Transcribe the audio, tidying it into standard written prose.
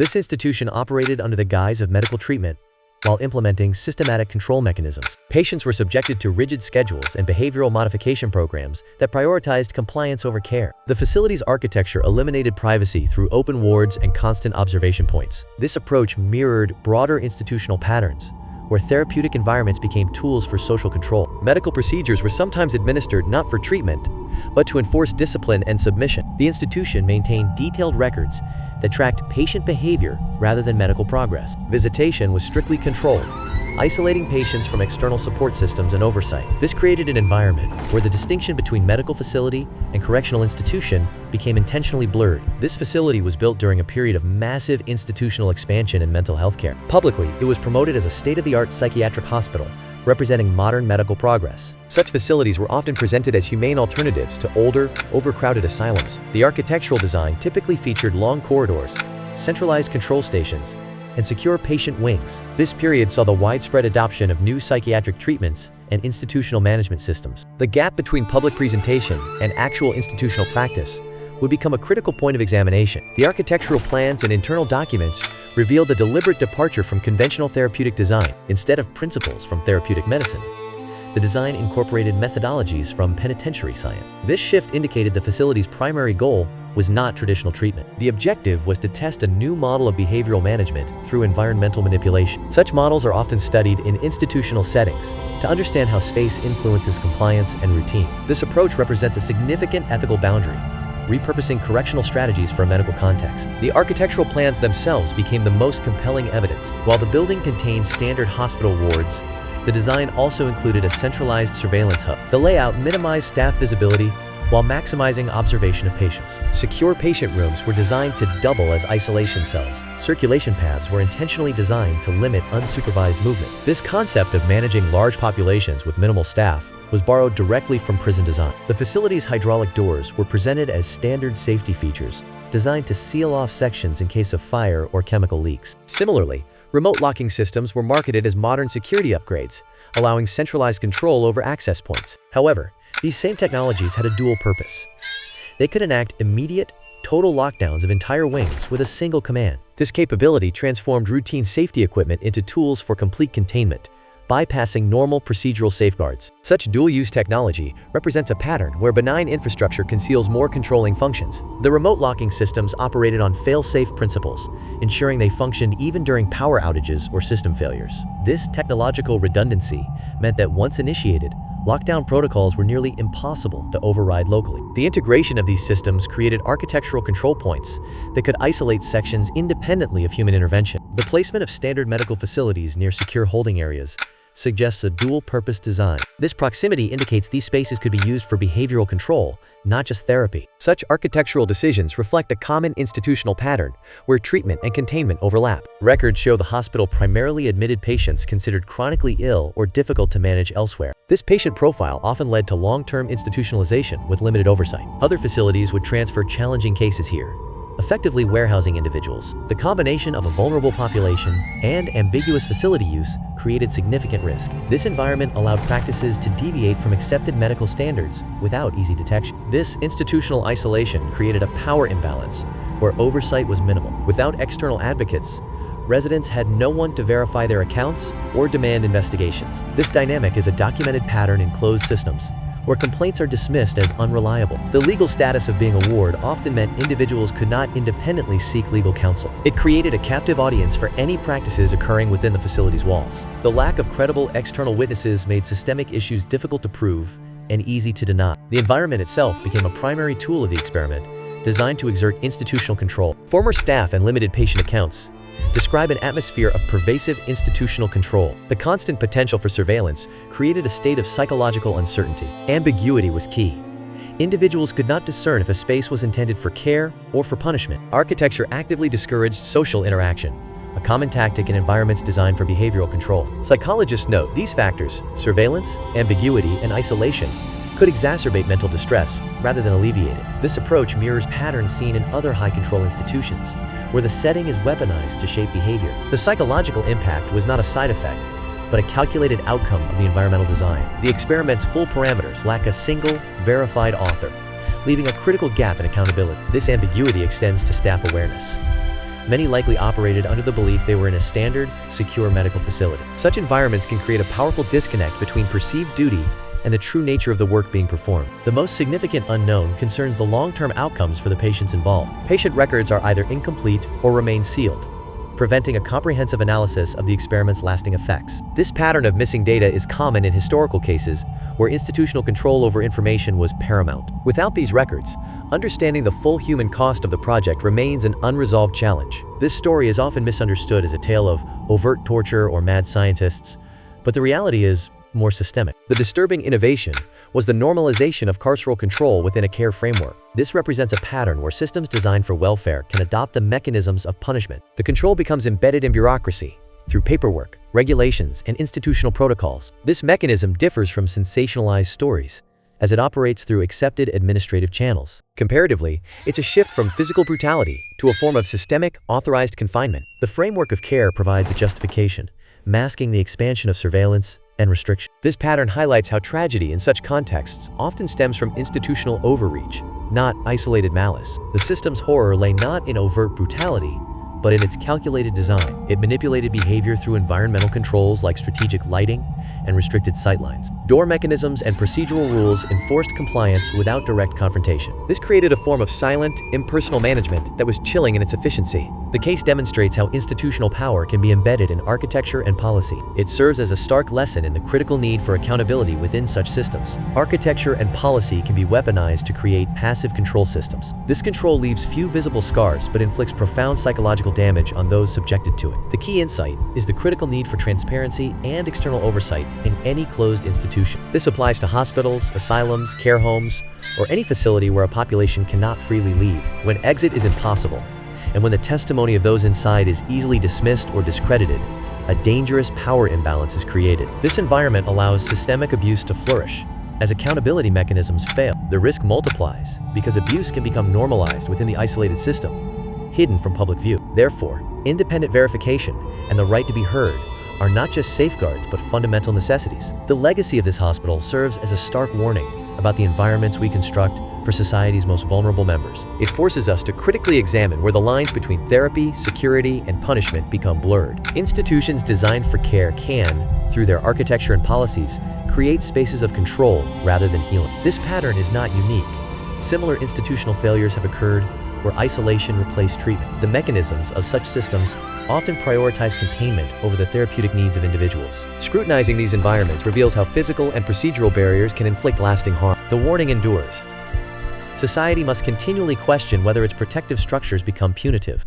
This institution operated under the guise of medical treatment while implementing systematic control mechanisms. Patients were subjected to rigid schedules and behavioral modification programs that prioritized compliance over care. The facility's architecture eliminated privacy through open wards and constant observation points. This approach mirrored broader institutional patterns, where therapeutic environments became tools for social control. Medical procedures were sometimes administered not for treatment, but to enforce discipline and submission. The institution maintained detailed records that tracked patient behavior rather than medical progress. Visitation was strictly controlled, isolating patients from external support systems and oversight. This created an environment where the distinction between medical facility and correctional institution became intentionally blurred. This facility was built during a period of massive institutional expansion in mental health care. Publicly, it was promoted as a state-of-the-art psychiatric hospital, representing modern medical progress. Such facilities were often presented as humane alternatives to older, overcrowded asylums. The architectural design typically featured long corridors, centralized control stations, and secure patient wings. This period saw the widespread adoption of new psychiatric treatments and institutional management systems. The gap between public presentation and actual institutional practice would become a critical point of examination. The architectural plans and internal documents revealed a deliberate departure from conventional therapeutic design. Instead of principles from therapeutic medicine, the design incorporated methodologies from penitentiary science. This shift indicated the facility's primary goal was not traditional treatment. The objective was to test a new model of behavioral management through environmental manipulation. Such models are often studied in institutional settings to understand how space influences compliance and routine. This approach represents a significant ethical boundary, repurposing correctional strategies for a medical context. The architectural plans themselves became the most compelling evidence. While the building contained standard hospital wards, the design also included a centralized surveillance hub. The layout minimized staff visibility while maximizing observation of patients. Secure patient rooms were designed to double as isolation cells. Circulation paths were intentionally designed to limit unsupervised movement. This concept of managing large populations with minimal staff was borrowed directly from prison design. The facility's hydraulic doors were presented as standard safety features, designed to seal off sections in case of fire or chemical leaks. Similarly, remote locking systems were marketed as modern security upgrades, allowing centralized control over access points. However, these same technologies had a dual purpose. They could enact immediate, total lockdowns of entire wings with a single command. This capability transformed routine safety equipment into tools for complete containment, bypassing normal procedural safeguards. Such dual-use technology represents a pattern where benign infrastructure conceals more controlling functions. The remote locking systems operated on fail-safe principles, ensuring they functioned even during power outages or system failures. This technological redundancy meant that once initiated, lockdown protocols were nearly impossible to override locally. The integration of these systems created architectural control points that could isolate sections independently of human intervention. The placement of standard medical facilities near secure holding areas suggests a dual-purpose design. This proximity indicates these spaces could be used for behavioral control, not just therapy. Such architectural decisions reflect a common institutional pattern where treatment and containment overlap. Records show the hospital primarily admitted patients considered chronically ill or difficult to manage elsewhere. This patient profile often led to long-term institutionalization with limited oversight. Other facilities would transfer challenging cases here, effectively warehousing individuals. The combination of a vulnerable population and ambiguous facility use created significant risk. This environment allowed practices to deviate from accepted medical standards without easy detection. This institutional isolation created a power imbalance where oversight was minimal. Without external advocates, residents had no one to verify their accounts or demand investigations. This dynamic is a documented pattern in closed systems, where complaints are dismissed as unreliable. The legal status of being a ward often meant individuals could not independently seek legal counsel. It created a captive audience for any practices occurring within the facility's walls. The lack of credible external witnesses made systemic issues difficult to prove and easy to deny. The environment itself became a primary tool of the experiment, designed to exert institutional control. Former staff and limited patient accounts describe an atmosphere of pervasive institutional control. The constant potential for surveillance created a state of psychological uncertainty. Ambiguity was key. Individuals could not discern if a space was intended for care or for punishment. Architecture actively discouraged social interaction, a common tactic in environments designed for behavioral control. Psychologists note these factors, surveillance, ambiguity, and isolation, could exacerbate mental distress rather than alleviate it. This approach mirrors patterns seen in other high-control institutions, where the setting is weaponized to shape behavior. The psychological impact was not a side effect, but a calculated outcome of the environmental design. The experiment's full parameters lack a single, verified author, leaving a critical gap in accountability. This ambiguity extends to staff awareness. many likely operated under the belief they were in a standard, secure medical facility. Such environments can create a powerful disconnect between perceived duty and the true nature of the work being performed. The most significant unknown concerns the long-term outcomes for the patients involved. Patient records are either incomplete or remain sealed, preventing a comprehensive analysis of the experiment's lasting effects. This pattern of missing data is common in historical cases where institutional control over information was paramount. Without these records, understanding the full human cost of the project remains an unresolved challenge. This story is often misunderstood as a tale of overt torture or mad scientists, but the reality is more systemic. The disturbing innovation was the normalization of carceral control within a care framework. This represents a pattern where systems designed for welfare can adopt the mechanisms of punishment. The control becomes embedded in bureaucracy, through paperwork, regulations, and institutional protocols. This mechanism differs from sensationalized stories, as it operates through accepted administrative channels. Comparatively, it's a shift from physical brutality to a form of systemic, authorized confinement. The framework of care provides a justification, masking the expansion of surveillance and restriction. This pattern highlights how tragedy in such contexts often stems from institutional overreach, not isolated malice. The system's horror lay not in overt brutality, but in its calculated design. It manipulated behavior through environmental controls like strategic lighting and restricted sightlines. Door mechanisms and procedural rules enforced compliance without direct confrontation. This created a form of silent, impersonal management that was chilling in its efficiency. The case demonstrates how institutional power can be embedded in architecture and policy. It serves as a stark lesson in the critical need for accountability within such systems. Architecture and policy can be weaponized to create passive control systems. This control leaves few visible scars but inflicts profound psychological damage on those subjected to it. The key insight is the critical need for transparency and external oversight in any closed institution. This applies to hospitals, asylums, care homes, or any facility where a population cannot freely leave, when exit is impossible, and when the testimony of those inside is easily dismissed or discredited. A dangerous power imbalance is created. This environment allows systemic abuse to flourish. As accountability mechanisms fail, the risk multiplies because abuse can become normalized within the isolated system, hidden from public view. Therefore, independent verification and the right to be heard are not just safeguards but fundamental necessities. The legacy of this hospital serves as a stark warning about the environments we construct for society's most vulnerable members. It forces us to critically examine where the lines between therapy, security, and punishment become blurred. Institutions designed for care can, through their architecture and policies, create spaces of control rather than healing. This pattern is not unique. Similar institutional failures have occurred where isolation replaced treatment. The mechanisms of such systems often prioritize containment over the therapeutic needs of individuals. Scrutinizing these environments reveals how physical and procedural barriers can inflict lasting harm. The warning endures. Society must continually question whether its protective structures become punitive.